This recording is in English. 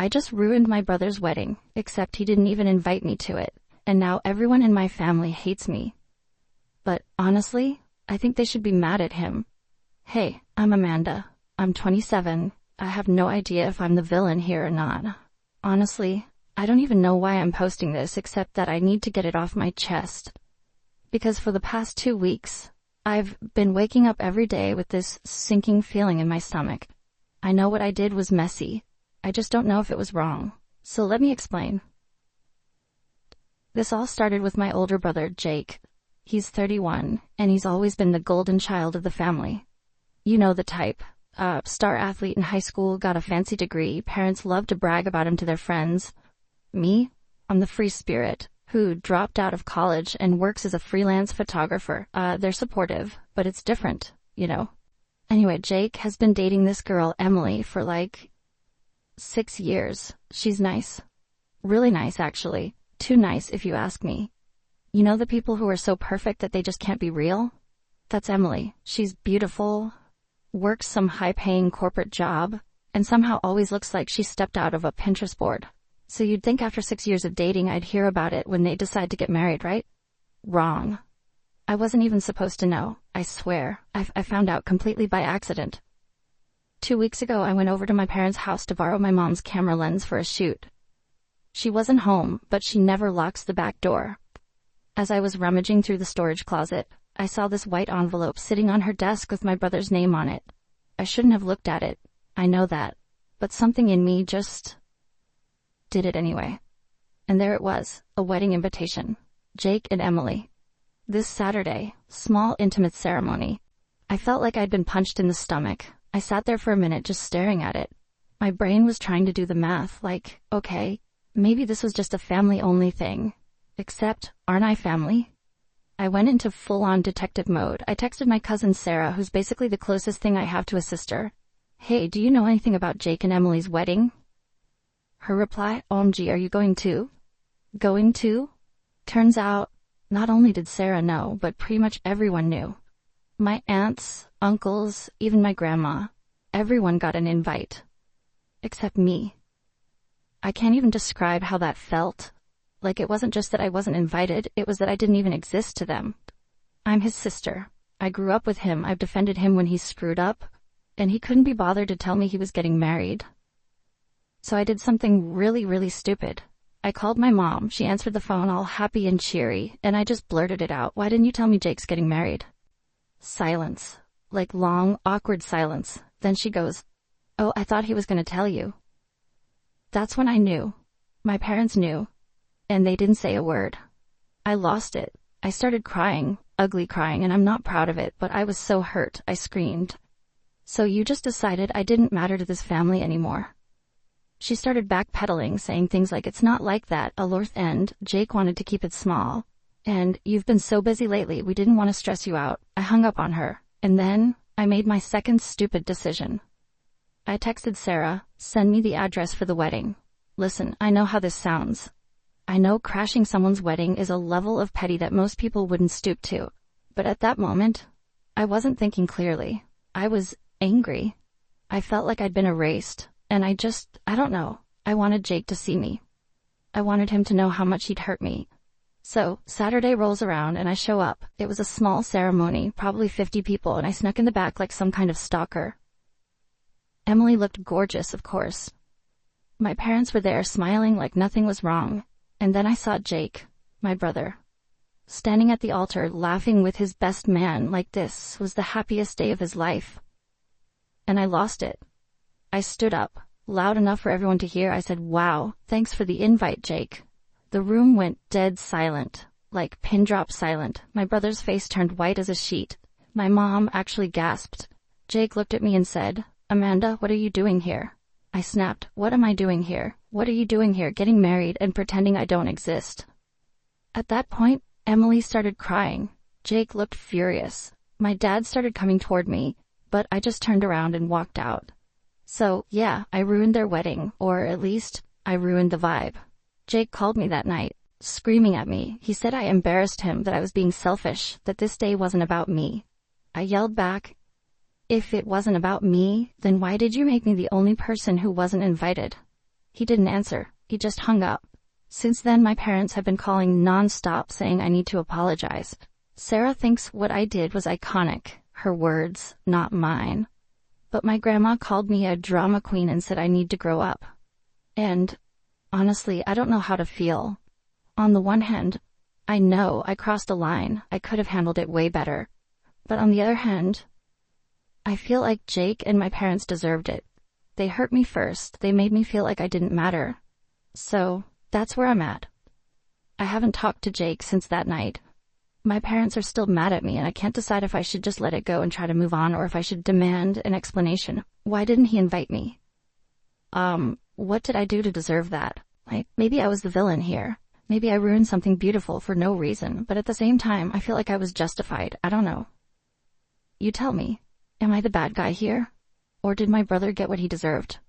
I just ruined my brother's wedding, except he didn't even invite me to it, and now everyone in my family hates me. But honestly, I think they should be mad at him. Hey, I'm Amanda. I'm 27. I have no idea if I'm the villain here or not. Honestly, I don't even know why I'm posting this except that I need to get it off my chest. Because for the past 2 weeks, I've been waking up every day with this sinking feeling in my stomach. I know what I did was messy. I just don't know if it was wrong. So let me explain. This all started with my older brother, Jake. He's 31, and he's always been the golden child of the family. You know the type. Star athlete in high school, got a fancy degree, parents love to brag about him to their friends. Me? I'm the free spirit, who dropped out of college and works as a freelance photographer. They're supportive, but it's different, you know. Anyway, Jake has been dating this girl, Emily, for like 6 years. She's nice. Really nice, actually. Too nice, if you ask me. You know the people who are so perfect that they just can't be real? That's Emily. She's beautiful, works some high-paying corporate job, and somehow always looks like she stepped out of a Pinterest board. So you'd think after 6 years of dating I'd hear about it when they decide to get married, right? Wrong. I wasn't even supposed to know, I swear. I found out completely by accident. 2 weeks ago I went over to my parents' house to borrow my mom's camera lens for a shoot. She wasn't home, but she never locks the back door. As I was rummaging through the storage closet, I saw this white envelope sitting on her desk with my brother's name on it. I shouldn't have looked at it, I know that, but something in me just did it anyway. And there it was, a wedding invitation. Jake and Emily. This Saturday, small intimate ceremony. I felt like I'd been punched in the stomach. I sat there for a minute just staring at it. My brain was trying to do the math, like, okay, maybe this was just a family-only thing. Except, aren't I family? I went into full-on detective mode. I texted my cousin Sarah, who's basically the closest thing I have to a sister. Hey, do you know anything about Jake and Emily's wedding? Her reply, OMG, are you going too? Going too? Turns out, not only did Sarah know, but pretty much everyone knew. My aunts, uncles, even my grandma. Everyone got an invite. Except me. I can't even describe how that felt. Like it wasn't just that I wasn't invited, it was that I didn't even exist to them. I'm his sister. I grew up with him, I've defended him when he screwed up, and he couldn't be bothered to tell me he was getting married. So I did something really, really stupid. I called my mom, she answered the phone all happy and cheery, and I just blurted it out. Why didn't you tell me Jake's getting married? Silence. Like long, awkward silence. Then she goes, oh, I thought he was gonna tell you. That's when I knew. My parents knew. And they didn't say a word. I lost it. I started crying, ugly crying, and I'm not proud of it, but I was so hurt, I screamed. So you just decided I didn't matter to this family anymore. She started backpedaling, saying things like, it's not like that, a Lorth End, Jake wanted to keep it small. And, you've been so busy lately, we didn't want to stress you out. I hung up on her. And then, I made my second stupid decision. I texted Sarah, send me the address for the wedding. Listen, I know how this sounds. I know crashing someone's wedding is a level of petty that most people wouldn't stoop to. But at that moment, I wasn't thinking clearly. I was angry. I felt like I'd been erased. And I don't know. I wanted Jake to see me. I wanted him to know how much he'd hurt me. So, Saturday rolls around and I show up. It was a small ceremony, probably 50 people, and I snuck in the back like some kind of stalker. Emily looked gorgeous, of course. My parents were there smiling like nothing was wrong. And then I saw Jake, my brother, standing at the altar laughing with his best man like this was the happiest day of his life. And I lost it. I stood up, loud enough for everyone to hear. I said, wow, thanks for the invite, Jake. The room went dead silent, like pin drop silent. My brother's face turned white as a sheet. My mom actually gasped. Jake looked at me and said, Amanda, what are you doing here? I snapped, what am I doing here? What are you doing here, getting married and pretending I don't exist? At that point, Emily started crying. Jake looked furious. My dad started coming toward me, but I just turned around and walked out. So, yeah, I ruined their wedding, or at least, I ruined the vibe. Jake called me that night, screaming at me. He said I embarrassed him, that I was being selfish, that this day wasn't about me. I yelled back, if it wasn't about me, then why did you make me the only person who wasn't invited? He didn't answer. He just hung up. Since then, my parents have been calling non-stop saying I need to apologize. Sarah thinks what I did was iconic. Her words, not mine. But my grandma called me a drama queen and said I need to grow up. And, honestly, I don't know how to feel. On the one hand, I know I crossed a line. I could have handled it way better. But on the other hand, I feel like Jake and my parents deserved it. They hurt me first. They made me feel like I didn't matter. So, that's where I'm at. I haven't talked to Jake since that night. My parents are still mad at me, and I can't decide if I should just let it go and try to move on or if I should demand an explanation. Why didn't he invite me? What did I do to deserve that? Like, maybe I was the villain here. Maybe I ruined something beautiful for no reason, but at the same time, I feel like I was justified. I don't know. You tell me, am I the bad guy here? Or did my brother get what he deserved?